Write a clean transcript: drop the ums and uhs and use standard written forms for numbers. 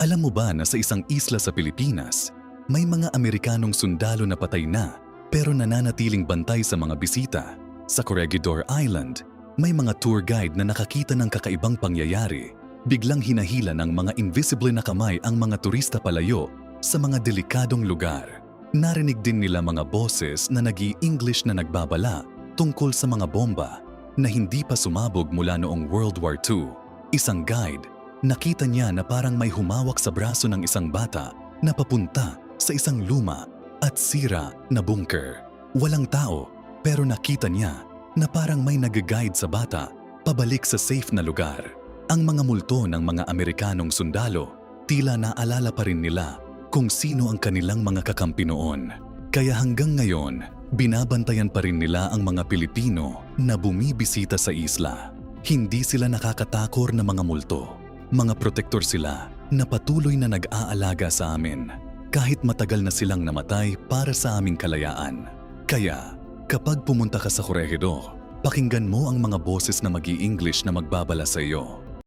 Alam mo ba na sa isang isla sa Pilipinas, may mga Amerikanong sundalo na patay na pero nananatiling bantay sa mga bisita? Sa Corregidor Island, may mga tour guide na nakakita ng kakaibang pangyayari. Biglang hinahila ng mga invisible na kamay ang mga turista palayo sa mga delikadong lugar. Narinig din nila mga boses na nag-i-English na nagbabala tungkol sa mga bomba na hindi pa sumabog mula noong World War II. Isang guide, nakita niya na parang may humawak sa braso ng isang bata na papunta sa isang luma at sira na bunker. Walang tao, pero nakita niya na parang may nag-guide sa bata pabalik sa safe na lugar. Ang mga multo ng mga Amerikanong sundalo, tila naalala pa rin nila kung sino ang kanilang mga kakampi noon. Kaya hanggang ngayon, binabantayan pa rin nila ang mga Pilipino na bumibisita sa isla. Hindi sila nakakatakor na mga multo. Mga protektor sila na patuloy na nag-aalaga sa amin kahit matagal na silang namatay para sa aming kalayaan. Kaya, kapag pumunta ka sa Corregidor, pakinggan mo ang mga boses na mag-i-English na magbabala sa iyo.